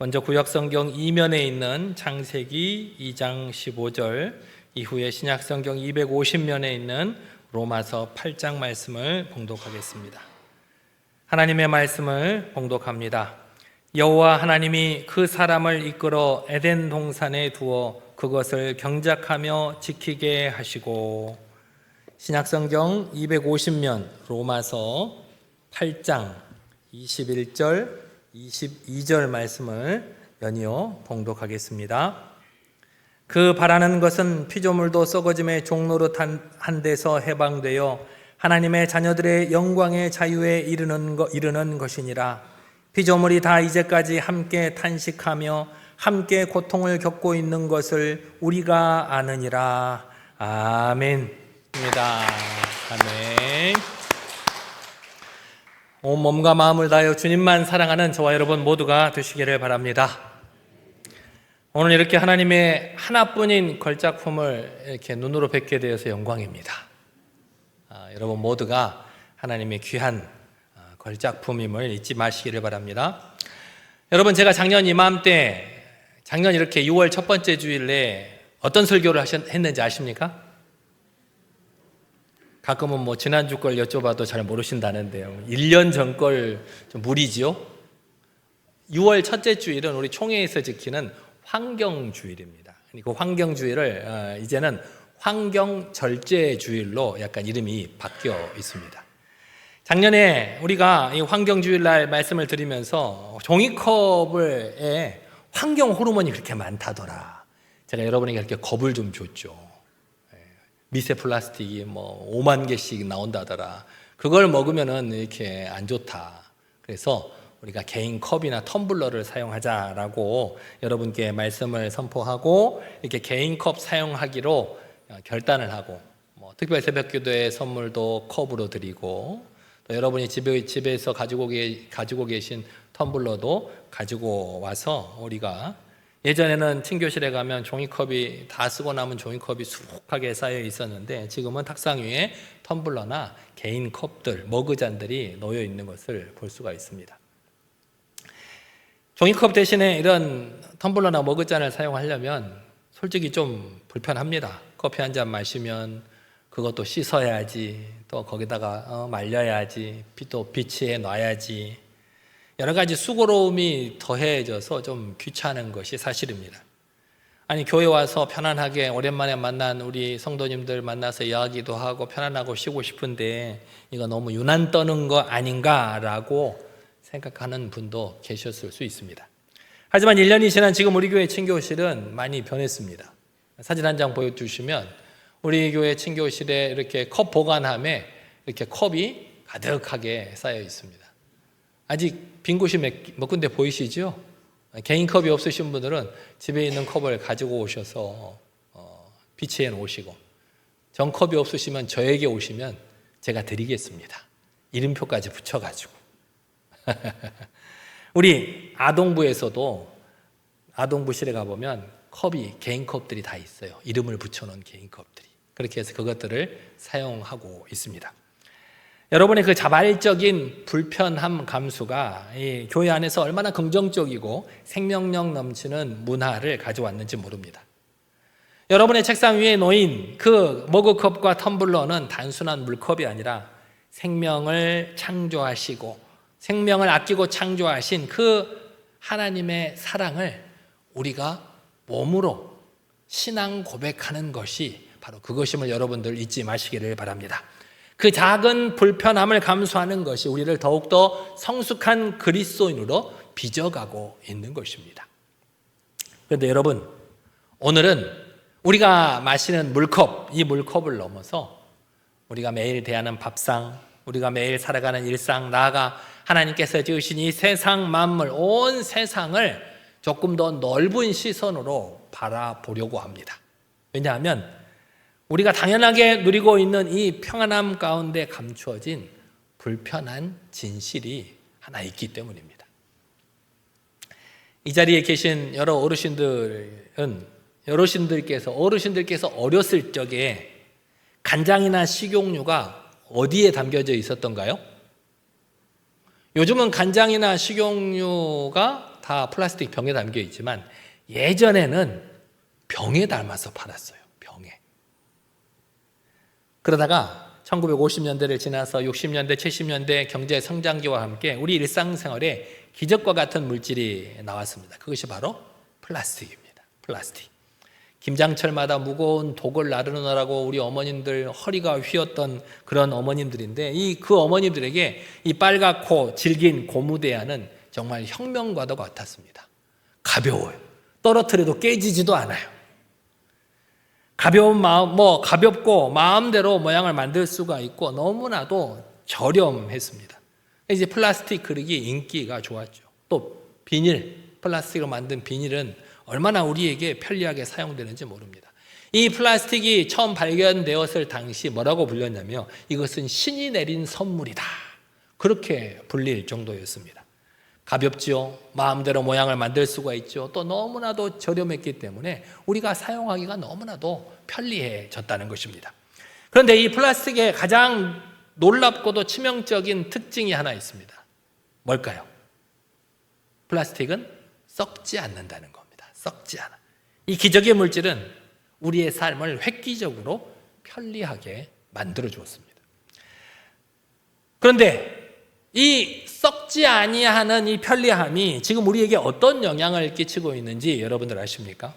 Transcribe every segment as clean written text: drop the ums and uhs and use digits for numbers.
먼저 구약성경 이면에 있는 창세기 2장 15절, 이후에 신약성경 250면에 있는 로마서 8장 말씀을 봉독하겠습니다. 하나님의 말씀을 봉독합니다. 여호와 하나님이 그 사람을 이끌어 에덴 동산에 두어 그것을 경작하며 지키게 하시고, 신약성경 250면 로마서 8장 21절 22절 말씀을 연이어 봉독하겠습니다. 그 바라는 것은 피조물도 썩어짐의 종노릇 한 데서 해방되어 하나님의 자녀들의 영광의 자유에 이르는 것이니라. 피조물이 다 이제까지 함께 탄식하며 함께 고통을 겪고 있는 것을 우리가 아느니라. 아멘입니다. 아멘. 온 몸과 마음을 다하여 주님만 사랑하는 저와 여러분 모두가 되시기를 바랍니다. 오늘 이렇게 하나님의 하나뿐인 걸작품을 이렇게 눈으로 뵙게 되어서 영광입니다. 여러분 모두가 하나님의 귀한 걸작품임을 잊지 마시기를 바랍니다. 여러분, 제가 작년 이맘때, 작년 이렇게 6월 첫 번째 주일에 어떤 설교를 했는지 아십니까? 가끔은 지난주 걸 여쭤봐도 잘 모르신다는데요. 1년 전 걸 좀 무리지요? 6월 첫째 주일은 우리 총회에서 지키는 환경주일입니다. 그 환경주일을 이제는 환경절제주일로 약간 이름이 바뀌어 있습니다. 작년에 우리가 이 환경주일날 말씀을 드리면서 종이컵에 환경 호르몬이 그렇게 많다더라. 제가 여러분에게 이렇게 겁을 좀 줬죠. 미세 플라스틱이 5만 개씩 나온다더라. 그걸 먹으면은 이렇게 안 좋다. 그래서 우리가 개인 컵이나 텀블러를 사용하자라고 여러분께 말씀을 선포하고, 이렇게 개인 컵 사용하기로 결단을 하고, 특별 새벽 기도의 선물도 컵으로 드리고, 또 여러분이 집에서 가지고 계신 텀블러도 가지고 와서, 우리가 예전에는 친교실에 가면 종이컵이 다 쓰고 남은 종이컵이 수북하게 쌓여 있었는데, 지금은 탁상 위에 텀블러나 개인 컵들, 머그잔들이 놓여 있는 것을 볼 수가 있습니다. 종이컵 대신에 이런 텀블러나 머그잔을 사용하려면 솔직히 좀 불편합니다. 커피 한 잔 마시면 그것도 씻어야지, 또 거기다가 말려야지, 또 비치해 놔야지, 여러 가지 수고로움이 더해져서 좀 귀찮은 것이 사실입니다. 아니, 교회 와서 편안하게 오랜만에 만난 우리 성도님들 만나서 이야기도 하고 편안하고 쉬고 싶은데 이거 너무 유난 떠는 거 아닌가라고 생각하는 분도 계셨을 수 있습니다. 하지만 1년이 지난 지금 우리 교회 친교실은 많이 변했습니다. 사진 한 장 보여주시면 우리 교회 친교실에 이렇게 컵 보관함에 이렇게 컵이 가득하게 쌓여 있습니다. 아직 빈 곳이 몇 군데 보이시죠? 개인 컵이 없으신 분들은 집에 있는 컵을 가지고 오셔서 비치해 놓으시고, 정컵이 없으시면 저에게 오시면 제가 드리겠습니다. 이름표까지 붙여가지고. 우리 아동부에서도 아동부실에 가보면 컵이 개인 컵들이 다 있어요. 이름을 붙여놓은 개인 컵들이. 그렇게 해서 그것들을 사용하고 있습니다. 여러분의 그 자발적인 불편함 감수가 이 교회 안에서 얼마나 긍정적이고 생명력 넘치는 문화를 가져왔는지 모릅니다. 여러분의 책상 위에 놓인 그 머그컵과 텀블러는 단순한 물컵이 아니라 생명을 창조하시고 생명을 아끼고 창조하신 그 하나님의 사랑을 우리가 몸으로 신앙 고백하는 것이 바로 그것임을 여러분들 잊지 마시기를 바랍니다. 그 작은 불편함을 감수하는 것이 우리를 더욱더 성숙한 그리스도인으로 빚어가고 있는 것입니다. 그런데 여러분, 오늘은 우리가 마시는 물컵, 이 물컵을 넘어서 우리가 매일 대하는 밥상, 우리가 매일 살아가는 일상, 나아가 하나님께서 지으신 이 세상 만물, 온 세상을 조금 더 넓은 시선으로 바라보려고 합니다. 왜냐하면 우리가 당연하게 누리고 있는 이 평안함 가운데 감추어진 불편한 진실이 하나 있기 때문입니다. 이 자리에 계신 여러 어르신들께서 어렸을 적에 간장이나 식용유가 어디에 담겨져 있었던가요? 요즘은 간장이나 식용유가 다 플라스틱 병에 담겨 있지만 예전에는 병에 담아서 팔았어요. 병에. 그러다가 1950년대를 지나서 60년대, 70년대 경제 성장기와 함께 우리 일상생활에 기적과 같은 물질이 나왔습니다. 그것이 바로 플라스틱입니다. 플라스틱. 김장철마다 무거운 독을 나르느라고 우리 어머님들 허리가 휘었던 그런 어머님들인데 그 어머님들에게 이 빨갛고 질긴 고무대야는 정말 혁명과도 같았습니다. 가벼워요. 떨어뜨려도 깨지지도 않아요. 가벼운 마음, 가볍고 마음대로 모양을 만들 수가 있고 너무나도 저렴했습니다. 이제 플라스틱 그릇이 인기가 좋았죠. 또 비닐, 플라스틱으로 만든 비닐은 얼마나 우리에게 편리하게 사용되는지 모릅니다. 이 플라스틱이 처음 발견되었을 당시 뭐라고 불렸냐면 이것은 신이 내린 선물이다. 그렇게 불릴 정도였습니다. 가볍지요. 마음대로 모양을 만들 수가 있죠. 또 너무나도 저렴했기 때문에 우리가 사용하기가 너무나도 편리해졌다는 것입니다. 그런데 이 플라스틱의 가장 놀랍고도 치명적인 특징이 하나 있습니다. 뭘까요? 플라스틱은 썩지 않는다는 겁니다. 썩지 않아. 이 기적의 물질은 우리의 삶을 획기적으로 편리하게 만들어 주었습니다. 그런데 이 썩지 아니하는 이 편리함이 지금 우리에게 어떤 영향을 끼치고 있는지 여러분들 아십니까?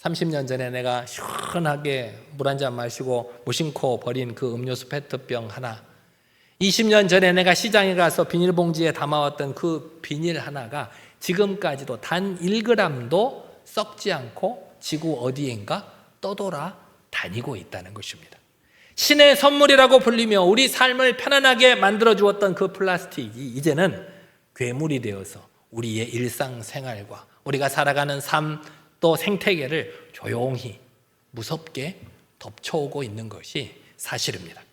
30년 전에 내가 시원하게 물 한 잔 마시고 무심코 버린 그 음료수 페트병 하나, 20년 전에 내가 시장에 가서 비닐봉지에 담아왔던 그 비닐 하나가 지금까지도 단 1g도 썩지 않고 지구 어디엔가 떠돌아 다니고 있다는 것입니다. 신의 선물이라고 불리며 우리 삶을 편안하게 만들어 주었던 그 플라스틱이 이제는 괴물이 되어서 우리의 일상생활과 우리가 살아가는 삶 또 생태계를 조용히 무섭게 덮쳐오고 있는 것이 사실입니다.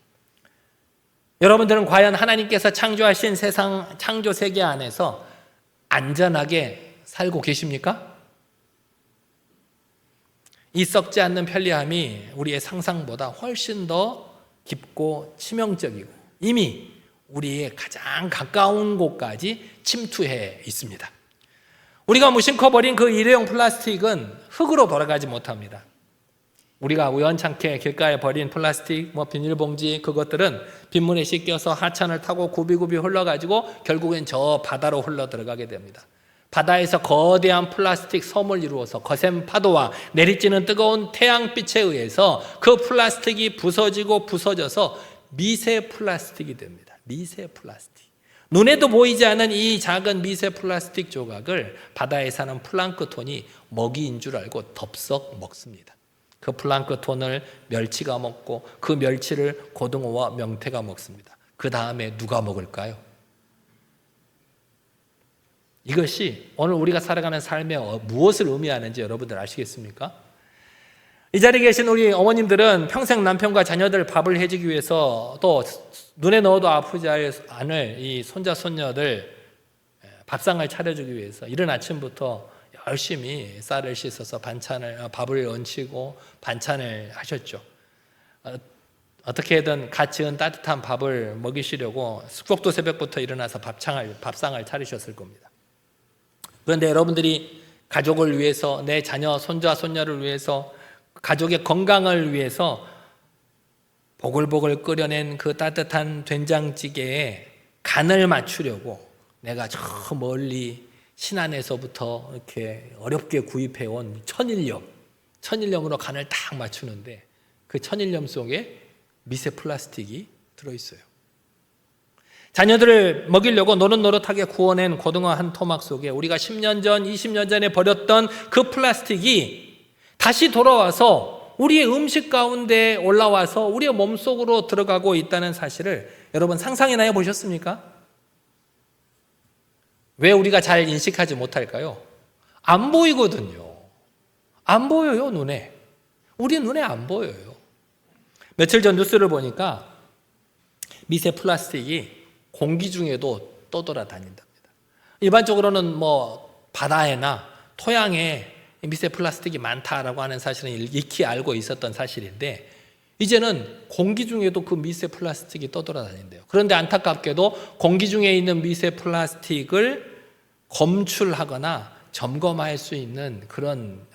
여러분들은 과연 하나님께서 창조하신 세상 창조 세계 안에서 안전하게 살고 계십니까? 이 썩지 않는 편리함이 우리의 상상보다 훨씬 더 깊고 치명적이고 이미 우리의 가장 가까운 곳까지 침투해 있습니다. 우리가 무심코 버린 그 일회용 플라스틱은 흙으로 돌아가지 못합니다. 우리가 우연찮게 길가에 버린 플라스틱, 비닐봉지 그것들은 빗물에 씻겨서 하천을 타고 굽이굽이 흘러가지고 결국엔 저 바다로 흘러 들어가게 됩니다. 바다에서 거대한 플라스틱 섬을 이루어서 거센 파도와 내리쬐는 뜨거운 태양빛에 의해서 그 플라스틱이 부서지고 부서져서 미세 플라스틱이 됩니다. 미세 플라스틱. 눈에도 보이지 않는 이 작은 미세 플라스틱 조각을 바다에 사는 플랑크톤이 먹이인 줄 알고 덥석 먹습니다. 그 플랑크톤을 멸치가 먹고 그 멸치를 고등어와 명태가 먹습니다. 그 다음에 누가 먹을까요? 이것이 오늘 우리가 살아가는 삶에 무엇을 의미하는지 여러분들 아시겠습니까? 이 자리에 계신 우리 어머님들은 평생 남편과 자녀들 밥을 해주기 위해서 또 눈에 넣어도 아프지 않을 이 손자 손녀들 밥상을 차려주기 위해서 이른 아침부터 열심히 쌀을 씻어서 밥을 얹히고 반찬을 하셨죠. 어떻게든 갓 지은 따뜻한 밥을 먹이시려고 숙곡도 새벽부터 일어나서 밥상을 차리셨을 겁니다. 그런데 여러분들이 가족을 위해서 내 자녀, 손자, 손녀를 위해서 가족의 건강을 위해서 보글보글 끓여낸 그 따뜻한 된장찌개에 간을 맞추려고 내가 저 멀리 신안에서부터 이렇게 어렵게 구입해온 천일염으로 간을 딱 맞추는데 그 천일염 속에 미세 플라스틱이 들어있어요. 자녀들을 먹이려고 노릇노릇하게 구워낸 고등어 한 토막 속에 우리가 10년 전, 20년 전에 버렸던 그 플라스틱이 다시 돌아와서 우리의 음식 가운데 올라와서 우리의 몸속으로 들어가고 있다는 사실을 여러분 상상이나 해보셨습니까? 왜 우리가 잘 인식하지 못할까요? 안 보이거든요. 안 보여요, 눈에. 우리 눈에 안 보여요. 며칠 전 뉴스를 보니까 미세 플라스틱이 공기 중에도 떠돌아다닌답니다. 일반적으로는 바다에나 토양에 미세 플라스틱이 많다라고 하는 사실은 익히 알고 있었던 사실인데 이제는 공기 중에도 그 미세 플라스틱이 떠돌아다닌대요. 그런데 안타깝게도 공기 중에 있는 미세 플라스틱을 검출하거나 점검할 수 있는 그런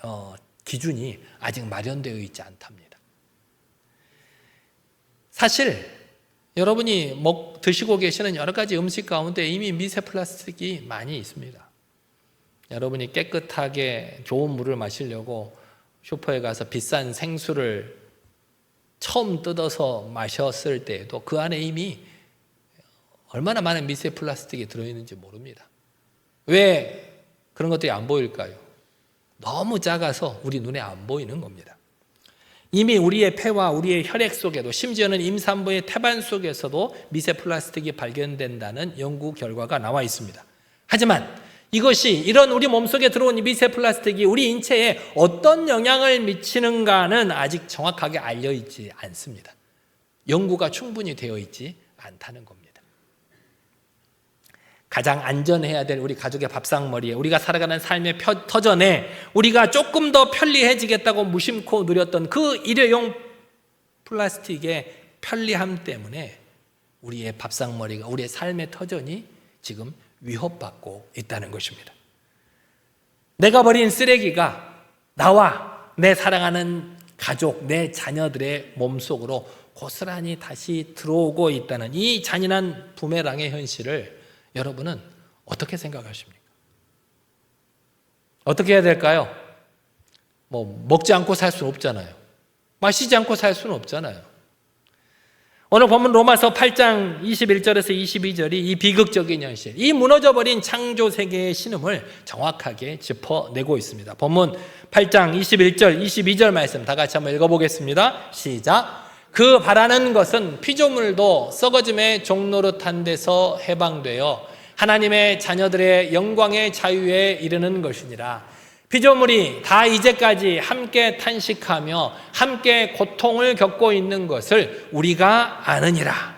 기준이 아직 마련되어 있지 않답니다. 사실 여러분이 드시고 계시는 여러 가지 음식 가운데 이미 미세 플라스틱이 많이 있습니다. 여러분이 깨끗하게 좋은 물을 마시려고 슈퍼에 가서 비싼 생수를 처음 뜯어서 마셨을 때에도 그 안에 이미 얼마나 많은 미세 플라스틱이 들어있는지 모릅니다. 왜 그런 것들이 안 보일까요? 너무 작아서 우리 눈에 안 보이는 겁니다. 이미 우리의 폐와 우리의 혈액 속에도 심지어는 임산부의 태반 속에서도 미세 플라스틱이 발견된다는 연구 결과가 나와 있습니다. 하지만 이것이 이런 우리 몸속에 들어온 미세 플라스틱이 우리 인체에 어떤 영향을 미치는가는 아직 정확하게 알려있지 않습니다. 연구가 충분히 되어 있지 않다는 겁니다. 가장 안전해야 될 우리 가족의 밥상머리에, 우리가 살아가는 삶의 터전에 우리가 조금 더 편리해지겠다고 무심코 누렸던 그 일회용 플라스틱의 편리함 때문에 우리의 밥상머리가, 우리의 삶의 터전이 지금 위협받고 있다는 것입니다. 내가 버린 쓰레기가 나와 내 사랑하는 가족, 내 자녀들의 몸속으로 고스란히 다시 들어오고 있다는 이 잔인한 부메랑의 현실을 여러분은 어떻게 생각하십니까? 어떻게 해야 될까요? 먹지 않고 살 수는 없잖아요. 마시지 않고 살 수는 없잖아요. 오늘 본문 로마서 8장 21절에서 22절이 이 비극적인 현실, 이 무너져버린 창조 세계의 신음을 정확하게 짚어내고 있습니다. 본문 8장 21절, 22절 말씀 다 같이 한번 읽어보겠습니다. 시작. 그 바라는 것은 피조물도 썩어짐의 종노릇한 데서 해방되어 하나님의 자녀들의 영광의 자유에 이르는 것이니라. 피조물이 다 이제까지 함께 탄식하며 함께 고통을 겪고 있는 것을 우리가 아느니라.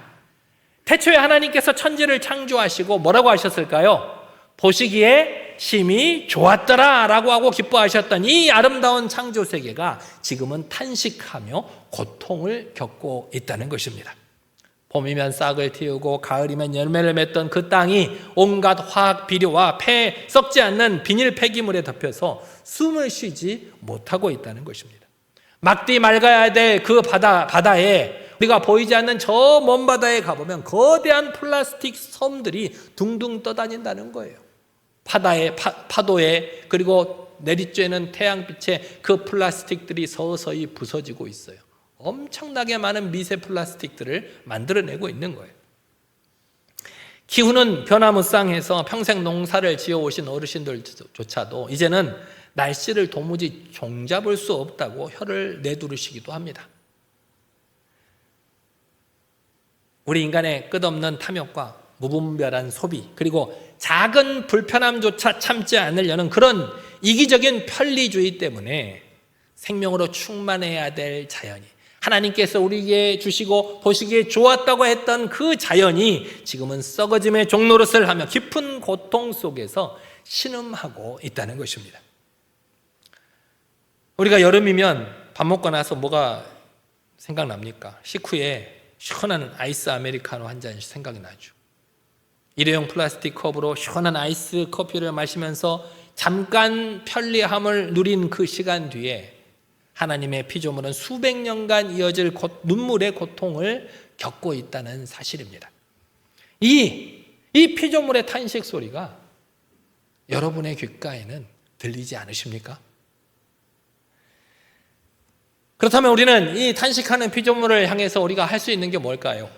태초에 하나님께서 천지를 창조하시고 뭐라고 하셨을까요? 보시기에 심히 좋았더라 라고 하고 기뻐하셨던 이 아름다운 창조 세계가 지금은 탄식하며 고통을 겪고 있다는 것입니다. 봄이면 싹을 틔우고 가을이면 열매를 맺던 그 땅이 온갖 화학 비료와 썩지 않는 비닐 폐기물에 덮여서 숨을 쉬지 못하고 있다는 것입니다. 막디 맑아야 될 그 바다에, 우리가 보이지 않는 저 먼 바다에 가보면 거대한 플라스틱 섬들이 둥둥 떠다닌다는 거예요. 파도에, 그리고 내리쬐는 태양빛에 그 플라스틱들이 서서히 부서지고 있어요. 엄청나게 많은 미세 플라스틱들을 만들어내고 있는 거예요. 기후는 변화무쌍해서 평생 농사를 지어오신 어르신들조차도 이제는 날씨를 도무지 종잡을 수 없다고 혀를 내두르시기도 합니다. 우리 인간의 끝없는 탐욕과 무분별한 소비, 그리고 작은 불편함조차 참지 않으려는 그런 이기적인 편리주의 때문에 생명으로 충만해야 될 자연이, 하나님께서 우리에게 주시고 보시기에 좋았다고 했던 그 자연이 지금은 썩어짐의 종노릇을 하며 깊은 고통 속에서 신음하고 있다는 것입니다. 우리가 여름이면 밥 먹고 나서 뭐가 생각납니까? 식후에 시원한 아이스 아메리카노 한 잔씩 생각이 나죠. 일회용 플라스틱 컵으로 시원한 아이스 커피를 마시면서 잠깐 편리함을 누린 그 시간 뒤에 하나님의 피조물은 수백 년간 이어질 눈물의 고통을 겪고 있다는 사실입니다. 이 피조물의 탄식 소리가 여러분의 귓가에는 들리지 않으십니까? 그렇다면 우리는 이 탄식하는 피조물을 향해서 우리가 할 수 있는 게 뭘까요?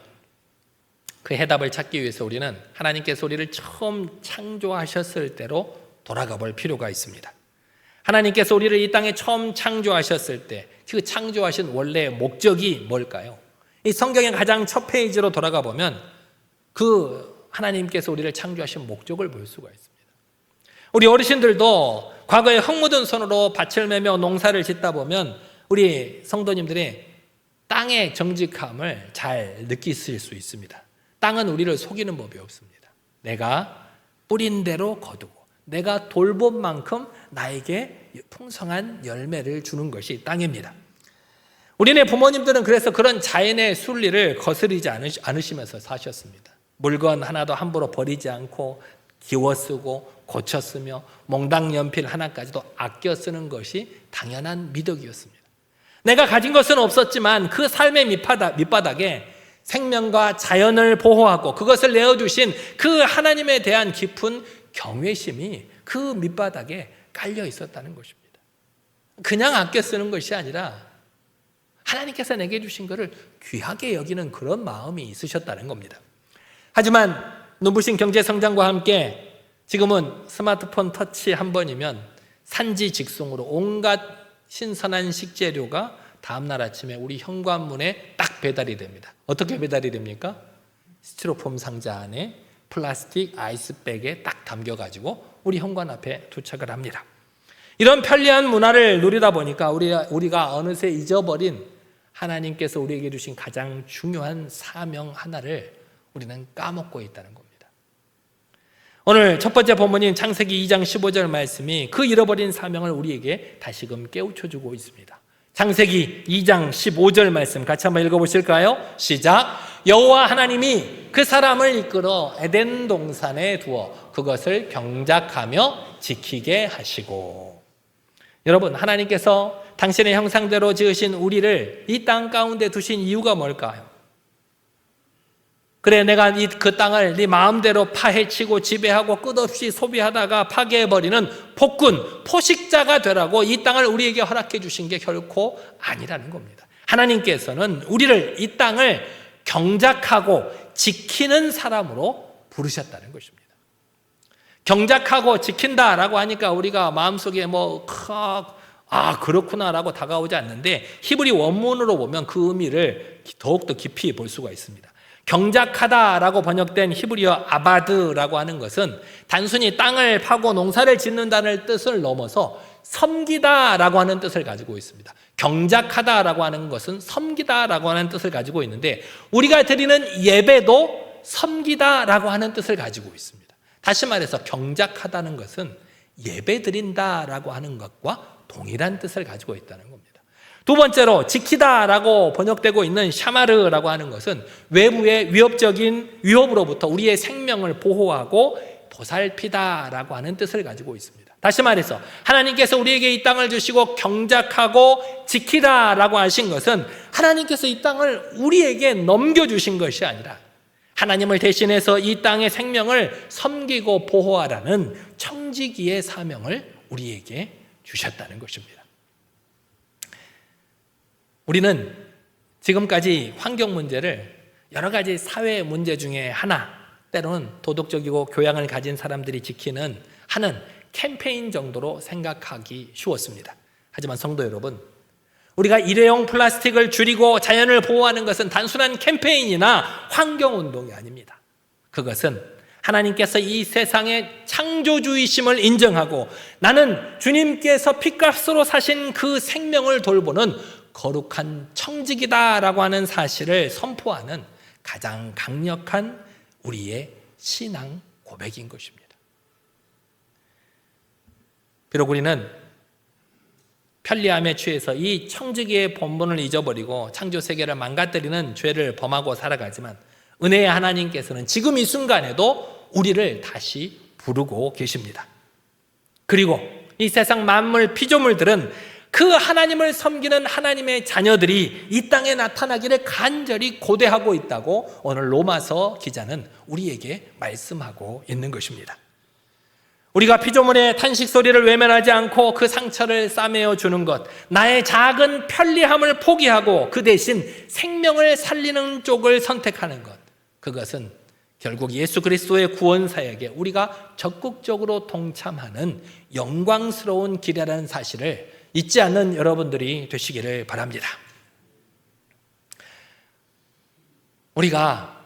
그 해답을 찾기 위해서 우리는 하나님께서 우리를 처음 창조하셨을 때로 돌아가 볼 필요가 있습니다. 하나님께서 우리를 이 땅에 처음 창조하셨을 때 그 창조하신 원래의 목적이 뭘까요? 이 성경의 가장 첫 페이지로 돌아가 보면 그 하나님께서 우리를 창조하신 목적을 볼 수가 있습니다. 우리 어르신들도 과거에 흙 묻은 손으로 밭을 매며 농사를 짓다 보면 우리 성도님들의 땅의 정직함을 잘 느끼실 수 있습니다. 땅은 우리를 속이는 법이 없습니다. 내가 뿌린 대로 거두고 내가 돌본 만큼 나에게 풍성한 열매를 주는 것이 땅입니다. 우리네 부모님들은 그래서 그런 자연의 순리를 거스르지 않으시면서 사셨습니다. 물건 하나도 함부로 버리지 않고 기워 쓰고 고쳐 쓰며 몽당 연필 하나까지도 아껴 쓰는 것이 당연한 미덕이었습니다. 내가 가진 것은 없었지만 그 삶의 밑바닥에 생명과 자연을 보호하고 그것을 내어주신 그 하나님에 대한 깊은 경외심이 그 밑바닥에 깔려 있었다는 것입니다. 그냥 아껴 쓰는 것이 아니라 하나님께서 내게 주신 것을 귀하게 여기는 그런 마음이 있으셨다는 겁니다. 하지만 눈부신 경제 성장과 함께 지금은 스마트폰 터치 한 번이면 산지 직송으로 온갖 신선한 식재료가 다음날 아침에 우리 현관문에 딱 배달이 됩니다. 어떻게 배달이 됩니까? 스티로폼 상자 안에 플라스틱 아이스백에 딱 담겨가지고 우리 현관 앞에 도착을 합니다. 이런 편리한 문화를 누리다 보니까 우리가 어느새 잊어버린 하나님께서 우리에게 주신 가장 중요한 사명 하나를 우리는 까먹고 있다는 겁니다. 오늘 첫 번째 본문인 창세기 2장 15절 말씀이 그 잃어버린 사명을 우리에게 다시금 깨우쳐주고 있습니다. 창세기 2장 15절 말씀 같이 한번 읽어보실까요? 시작. 여호와 하나님이 그 사람을 이끌어 에덴 동산에 두어 그것을 경작하며 지키게 하시고. 여러분, 하나님께서 당신의 형상대로 지으신 우리를 이 땅 가운데 두신 이유가 뭘까요? 그래, 내가 그 땅을 네 마음대로 파헤치고 지배하고 끝없이 소비하다가 파괴해버리는 폭군, 포식자가 되라고 이 땅을 우리에게 허락해 주신 게 결코 아니라는 겁니다. 하나님께서는 우리를 이 땅을 경작하고 지키는 사람으로 부르셨다는 것입니다. 경작하고 지킨다라고 하니까 우리가 마음속에 그렇구나라고 다가오지 않는데 히브리 원문으로 보면 그 의미를 더욱더 깊이 볼 수가 있습니다. 경작하다라고 번역된 히브리어 아바드라고 하는 것은 단순히 땅을 파고 농사를 짓는다는 뜻을 넘어서 섬기다라고 하는 뜻을 가지고 있습니다. 경작하다라고 하는 것은 섬기다라고 하는 뜻을 가지고 있는데 우리가 드리는 예배도 섬기다라고 하는 뜻을 가지고 있습니다. 다시 말해서 경작하다는 것은 예배 드린다라고 하는 것과 동일한 뜻을 가지고 있다는 겁니다. 두 번째로 지키다라고 번역되고 있는 샤마르라고 하는 것은 외부의 위협적인 위협으로부터 우리의 생명을 보호하고 보살피다라고 하는 뜻을 가지고 있습니다. 다시 말해서 하나님께서 우리에게 이 땅을 주시고 경작하고 지키다라고 하신 것은 하나님께서 이 땅을 우리에게 넘겨주신 것이 아니라 하나님을 대신해서 이 땅의 생명을 섬기고 보호하라는 청지기의 사명을 우리에게 주셨다는 것입니다. 우리는 지금까지 환경 문제를 여러 가지 사회 문제 중에 하나, 때로는 도덕적이고 교양을 가진 사람들이 하는 캠페인 정도로 생각하기 쉬웠습니다. 하지만 성도 여러분, 우리가 일회용 플라스틱을 줄이고 자연을 보호하는 것은 단순한 캠페인이나 환경운동이 아닙니다. 그것은 하나님께서 이 세상의 창조주이심을 인정하고 나는 주님께서 핏값으로 사신 그 생명을 돌보는 거룩한 청지기다라고 하는 사실을 선포하는 가장 강력한 우리의 신앙 고백인 것입니다. 비록 우리는 편리함에 취해서 이 청지기의 본분을 잊어버리고 창조 세계를 망가뜨리는 죄를 범하고 살아가지만 은혜의 하나님께서는 지금 이 순간에도 우리를 다시 부르고 계십니다. 그리고 이 세상 만물 피조물들은 그 하나님을 섬기는 하나님의 자녀들이 이 땅에 나타나기를 간절히 고대하고 있다고 오늘 로마서 기자는 우리에게 말씀하고 있는 것입니다. 우리가 피조물의 탄식 소리를 외면하지 않고 그 상처를 싸매어 주는 것, 나의 작은 편리함을 포기하고 그 대신 생명을 살리는 쪽을 선택하는 것, 그것은 결국 예수 그리스도의 구원 사역에 우리가 적극적으로 동참하는 영광스러운 길이라는 사실을 잊지 않는 여러분들이 되시기를 바랍니다. 우리가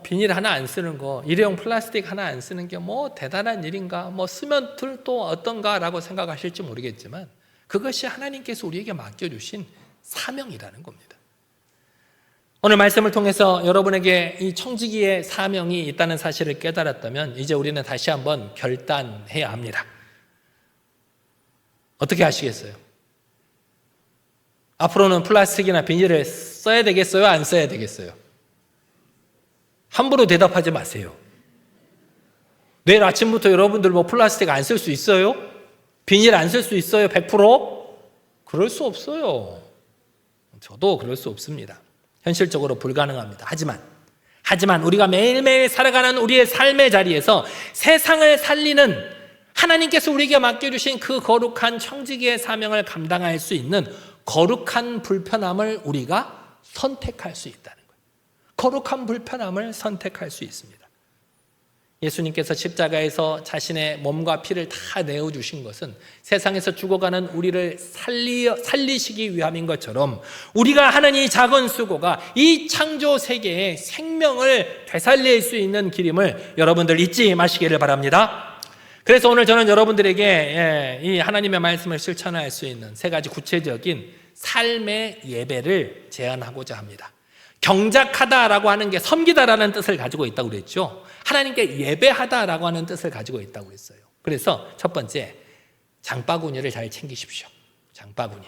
비닐 하나 안 쓰는 거, 일회용 플라스틱 하나 안 쓰는 게 대단한 일인가, 쓰면 또 어떤가라고 생각하실지 모르겠지만 그것이 하나님께서 우리에게 맡겨주신 사명이라는 겁니다. 오늘 말씀을 통해서 여러분에게 이 청지기의 사명이 있다는 사실을 깨달았다면 이제 우리는 다시 한번 결단해야 합니다. 어떻게 하시겠어요? 앞으로는 플라스틱이나 비닐을 써야 되겠어요? 안 써야 되겠어요? 함부로 대답하지 마세요. 내일 아침부터 여러분들 뭐 플라스틱 안 쓸 수 있어요? 비닐 안 쓸 수 있어요? 100%? 그럴 수 없어요. 저도 그럴 수 없습니다. 현실적으로 불가능합니다. 하지만 우리가 매일매일 살아가는 우리의 삶의 자리에서 세상을 살리는 하나님께서 우리에게 맡겨주신 그 거룩한 청지기의 사명을 감당할 수 있는 거룩한 불편함을 우리가 선택할 수 있다는 거예요. 거룩한 불편함을 선택할 수 있습니다. 예수님께서 십자가에서 자신의 몸과 피를 다 내어주신 것은 세상에서 죽어가는 우리를 살리시기 위함인 것처럼 우리가 하는 이 작은 수고가 이 창조 세계의 생명을 되살릴 수 있는 길임을 여러분들 잊지 마시기를 바랍니다. 그래서 오늘 저는 여러분들에게 이 하나님의 말씀을 실천할 수 있는 세 가지 구체적인 삶의 예배를 제안하고자 합니다. 경작하다라고 하는 게 섬기다라는 뜻을 가지고 있다고 그랬죠. 하나님께 예배하다라고 하는 뜻을 가지고 있다고 했어요. 그래서 첫 번째, 장바구니를 잘 챙기십시오. 장바구니.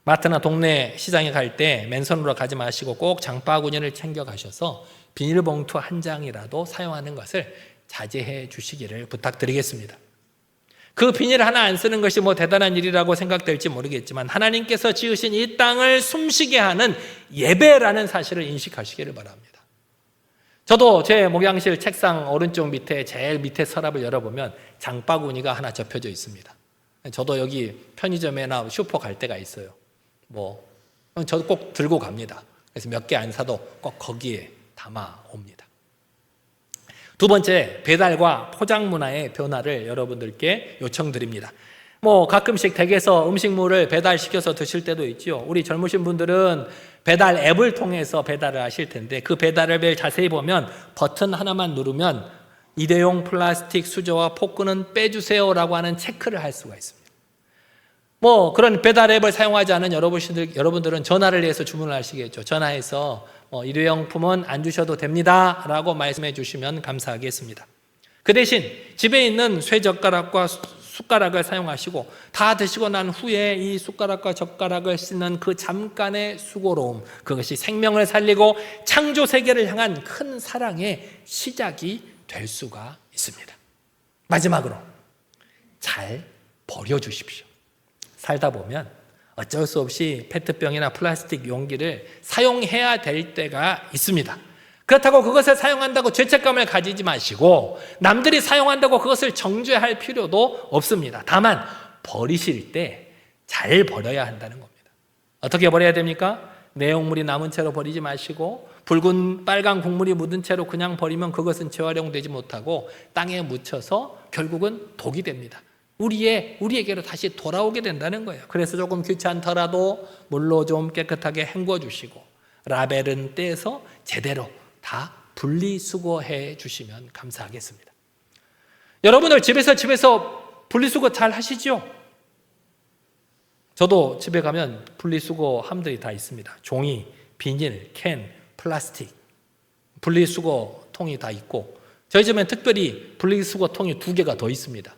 마트나 동네 시장에 갈 때 맨손으로 가지 마시고 꼭 장바구니를 챙겨 가셔서 비닐봉투 한 장이라도 사용하는 것을 자제해 주시기를 부탁드리겠습니다. 그 비닐 하나 안 쓰는 것이 뭐 대단한 일이라고 생각될지 모르겠지만 하나님께서 지으신 이 땅을 숨쉬게 하는 예배라는 사실을 인식하시기를 바랍니다. 저도 제 목양실 책상 오른쪽 밑에 제일 밑에 서랍을 열어보면 장바구니가 하나 접혀져 있습니다. 저도 여기 편의점이나 슈퍼 갈 때가 있어요. 저도 꼭 들고 갑니다. 그래서 몇 개 안 사도 꼭 거기에 담아 옵니다. 두 번째, 배달과 포장 문화의 변화를 여러분들께 요청드립니다. 가끔씩 댁에서 음식물을 배달시켜서 드실 때도 있죠. 우리 젊으신 분들은 배달 앱을 통해서 배달을 하실 텐데 그 배달 앱을 자세히 보면 버튼 하나만 누르면 일회용 플라스틱 수저와 포크는 빼주세요라고 하는 체크를 할 수가 있습니다. 그런 배달 앱을 사용하지 않은 여러분들은 전화를 해서 주문을 하시겠죠. 전화해서 일회용품은 안 주셔도 됩니다 라고 말씀해 주시면 감사하겠습니다. 그 대신 집에 있는 쇠젓가락과 숟가락을 사용하시고 다 드시고 난 후에 이 숟가락과 젓가락을 씻는 그 잠깐의 수고로움, 그것이 생명을 살리고 창조 세계를 향한 큰 사랑의 시작이 될 수가 있습니다. 마지막으로 잘 버려주십시오. 살다 보면 어쩔 수 없이 페트병이나 플라스틱 용기를 사용해야 될 때가 있습니다. 그렇다고 그것을 사용한다고 죄책감을 가지지 마시고 남들이 사용한다고 그것을 정죄할 필요도 없습니다. 다만 버리실 때 잘 버려야 한다는 겁니다. 어떻게 버려야 됩니까? 내용물이 남은 채로 버리지 마시고 붉은 빨간 국물이 묻은 채로 그냥 버리면 그것은 재활용되지 못하고 땅에 묻혀서 결국은 독이 됩니다. 우리에게로 다시 돌아오게 된다는 거예요. 그래서 조금 귀찮더라도 물로 좀 깨끗하게 헹궈 주시고 라벨은 떼서 제대로 다 분리수거해 주시면 감사하겠습니다. 여러분들 집에서 분리수거 잘 하시죠? 저도 집에 가면 분리수거함들이 다 있습니다. 종이, 비닐, 캔, 플라스틱 분리수거 통이 다 있고 저희 집엔 특별히 분리수거 통이 2개가 더 있습니다.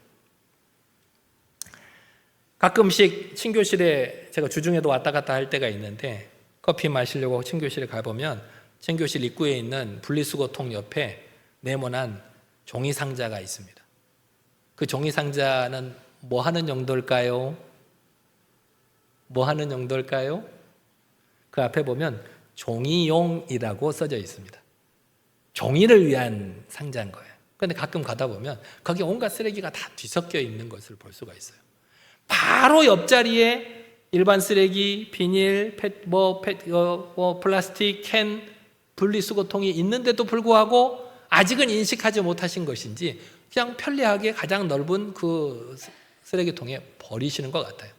가끔씩 친교실에 제가 주중에도 왔다 갔다 할 때가 있는데 커피 마시려고 친교실에 가보면 친교실 입구에 있는 분리수거통 옆에 네모난 종이 상자가 있습니다. 그 종이 상자는 뭐 하는 용도일까요? 그 앞에 보면 종이용이라고 써져 있습니다. 종이를 위한 상자인 거예요. 그런데 가끔 가다 보면 거기 온갖 쓰레기가 다 뒤섞여 있는 것을 볼 수가 있어요. 바로 옆자리에 일반 쓰레기, 비닐, 플라스틱, 캔, 분리수거통이 있는데도 불구하고 아직은 인식하지 못하신 것인지 그냥 편리하게 가장 넓은 그 쓰레기통에 버리시는 것 같아요.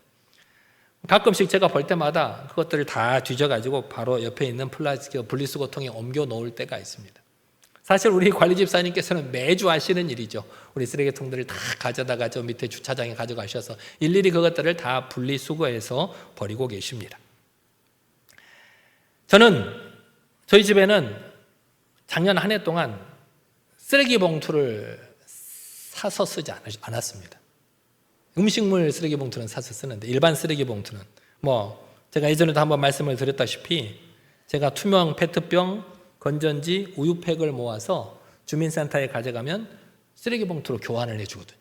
가끔씩 제가 볼 때마다 그것들을 다 뒤져가지고 바로 옆에 있는 플라스틱 분리수거통에 옮겨 놓을 때가 있습니다. 사실 우리 관리집사님께서는 매주 하시는 일이죠. 우리 쓰레기통들을 다 가져다가 저 밑에 주차장에 가져가셔서 일일이 그것들을 다 분리수거해서 버리고 계십니다. 저희 집에는 작년 한 해 동안 쓰레기 봉투를 사서 쓰지 않았습니다. 음식물 쓰레기 봉투는 사서 쓰는데 일반 쓰레기 봉투는 제가 예전에도 한번 말씀을 드렸다시피 제가 투명 페트병, 건전지, 우유팩을 모아서 주민센터에 가져가면 쓰레기 봉투로 교환을 해주거든요.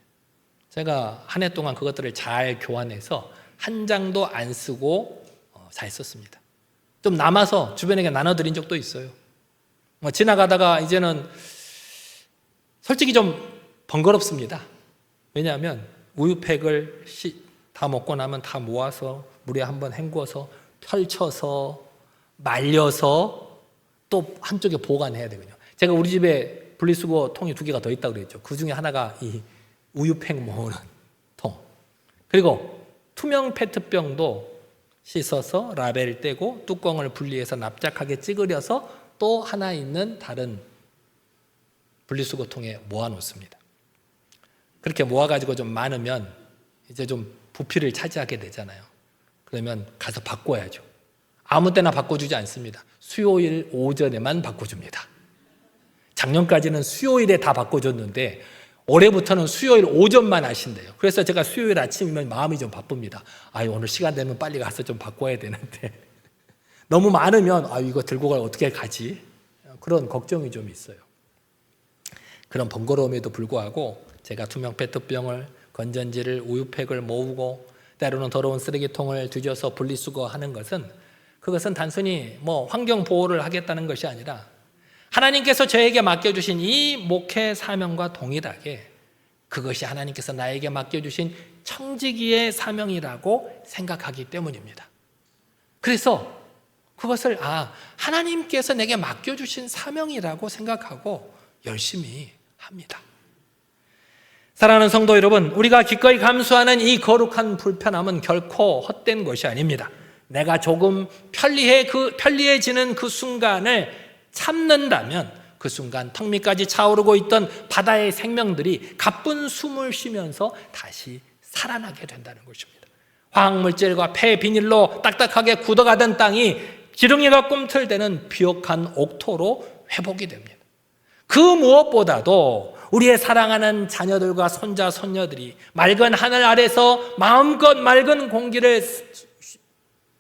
제가 한 해 동안 그것들을 잘 교환해서 한 장도 안 쓰고 잘 썼습니다. 좀 남아서 주변에게 나눠드린 적도 있어요. 지나가다가 이제는 솔직히 좀 번거롭습니다. 왜냐하면 우유팩을 다 먹고 나면 다 모아서 물에 한번 헹궈서 펼쳐서 말려서 또 한쪽에 보관해야 되거든요. 제가 우리 집에 분리수거 통이 2개가 더 있다고 그랬죠. 그 중에 하나가 이 우유팩 모으는 통. 그리고 투명 페트병도 씻어서 라벨 떼고 뚜껑을 분리해서 납작하게 찌그려서 또 하나 있는 다른 분리수거 통에 모아 놓습니다. 그렇게 모아가지고 좀 많으면 이제 좀 부피를 차지하게 되잖아요. 그러면 가서 바꿔야죠. 아무 때나 바꿔주지 않습니다. 수요일 오전에만 바꿔줍니다. 작년까지는 수요일에 다 바꿔줬는데 올해부터는 수요일 오전만 하신대요. 그래서 제가 수요일 아침이면 마음이 좀 바쁩니다. 오늘 시간 되면 빨리 가서 좀 바꿔야 되는데 너무 많으면 이거 들고 갈 어떻게 가지? 그런 걱정이 좀 있어요. 그런 번거로움에도 불구하고 제가 투명 페트병을, 건전지를, 우유팩을 모으고 때로는 더러운 쓰레기통을 뒤져서 분리수거하는 것은 그것은 단순히 환경 보호를 하겠다는 것이 아니라 하나님께서 저에게 맡겨주신 이 목회 사명과 동일하게 그것이 하나님께서 나에게 맡겨주신 청지기의 사명이라고 생각하기 때문입니다. 그래서 그것을 하나님께서 내게 맡겨주신 사명이라고 생각하고 열심히 합니다. 사랑하는 성도 여러분, 우리가 기꺼이 감수하는 이 거룩한 불편함은 결코 헛된 것이 아닙니다. 내가 조금 편리해지는 그 순간을 참는다면 그 순간 턱 밑까지 차오르고 있던 바다의 생명들이 가쁜 숨을 쉬면서 다시 살아나게 된다는 것입니다. 화학물질과 폐비닐로 딱딱하게 굳어가던 땅이 지렁이가 꿈틀대는 비옥한 옥토로 회복이 됩니다. 그 무엇보다도 우리의 사랑하는 자녀들과 손자, 손녀들이 맑은 하늘 아래서 마음껏 맑은 공기를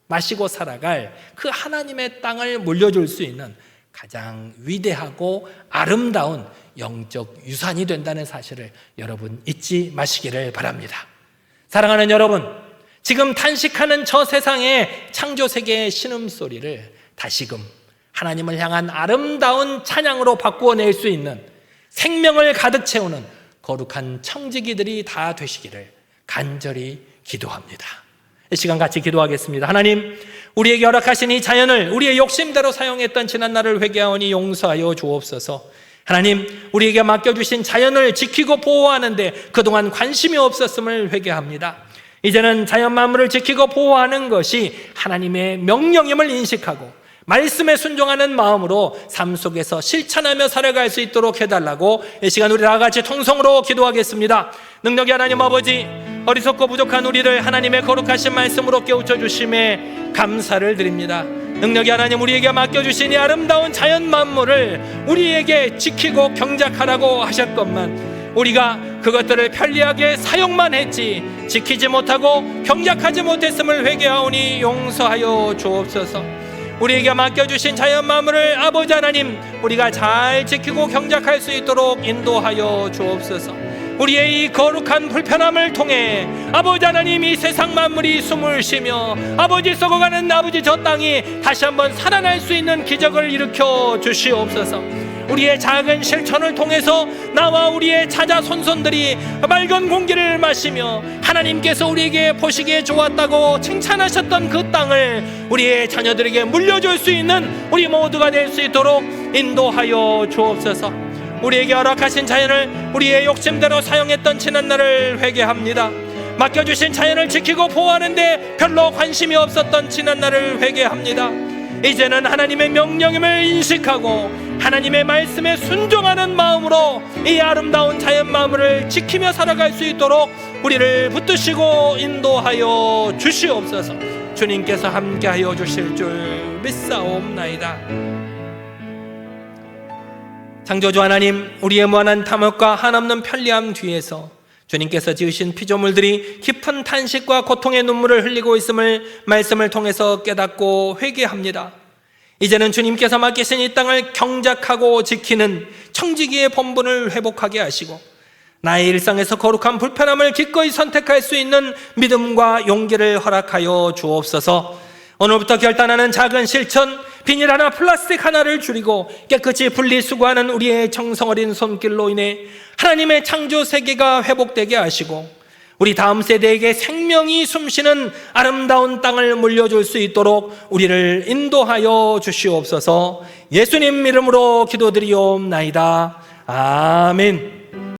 마시고 살아갈 그 하나님의 땅을 물려줄 수 있는 가장 위대하고 아름다운 영적 유산이 된다는 사실을 여러분 잊지 마시기를 바랍니다. 사랑하는 여러분, 지금 탄식하는 저 세상의 창조세계의 신음소리를 다시금 하나님을 향한 아름다운 찬양으로 바꾸어낼 수 있는 생명을 가득 채우는 거룩한 청지기들이 다 되시기를 간절히 기도합니다. 이 시간 같이 기도하겠습니다. 하나님, 우리에게 허락하신 이 자연을 우리의 욕심대로 사용했던 지난날을 회개하오니 용서하여 주옵소서. 하나님, 우리에게 맡겨주신 자연을 지키고 보호하는데 그동안 관심이 없었음을 회개합니다. 이제는 자연 만물을 지키고 보호하는 것이 하나님의 명령임을 인식하고 말씀에 순종하는 마음으로 삶 속에서 실천하며 살아갈 수 있도록 해달라고 이 시간 우리 다 같이 통성으로 기도하겠습니다. 능력의 하나님 아버지, 어리석고 부족한 우리를 하나님의 거룩하신 말씀으로 깨우쳐 주심에 감사를 드립니다. 능력의 하나님, 우리에게 맡겨주신 이 아름다운 자연 만물을 우리에게 지키고 경작하라고 하셨건만 우리가 그것들을 편리하게 사용만 했지 지키지 못하고 경작하지 못했음을 회개하오니 용서하여 주옵소서. 우리에게 맡겨주신 자연 만물을 아버지 하나님, 우리가 잘 지키고 경작할 수 있도록 인도하여 주옵소서. 우리의 이 거룩한 불편함을 통해 아버지 하나님, 이 세상 만물이 숨을 쉬며 아버지 썩어가는 아버지 저 땅이 다시 한번 살아날 수 있는 기적을 일으켜 주시옵소서. 우리의 작은 실천을 통해서 나와 우리의 자자 손손들이 맑은 공기를 마시며 하나님께서 우리에게 보시기에 좋았다고 칭찬하셨던 그 땅을 우리의 자녀들에게 물려줄 수 있는 우리 모두가 될 수 있도록 인도하여 주옵소서. 우리에게 허락하신 자연을 우리의 욕심대로 사용했던 지난날을 회개합니다. 맡겨주신 자연을 지키고 보호하는데 별로 관심이 없었던 지난날을 회개합니다. 이제는 하나님의 명령임을 인식하고 하나님의 말씀에 순종하는 마음으로 이 아름다운 자연 만물을 지키며 살아갈 수 있도록 우리를 붙드시고 인도하여 주시옵소서. 주님께서 함께하여 주실 줄 믿사옵나이다. 창조주 하나님, 우리의 무한한 탐욕과 한없는 편리함 뒤에서 주님께서 지으신 피조물들이 깊은 탄식과 고통의 눈물을 흘리고 있음을 말씀을 통해서 깨닫고 회개합니다. 이제는 주님께서 맡기신 이 땅을 경작하고 지키는 청지기의 본분을 회복하게 하시고 나의 일상에서 거룩한 불편함을 기꺼이 선택할 수 있는 믿음과 용기를 허락하여 주옵소서. 오늘부터 결단하는 작은 실천, 비닐 하나, 플라스틱 하나를 줄이고 깨끗이 분리수거하는 우리의 정성어린 손길로 인해 하나님의 창조 세계가 회복되게 하시고 우리 다음 세대에게 생명이 숨쉬는 아름다운 땅을 물려줄 수 있도록 우리를 인도하여 주시옵소서. 예수님 이름으로 기도드리옵나이다. 아멘.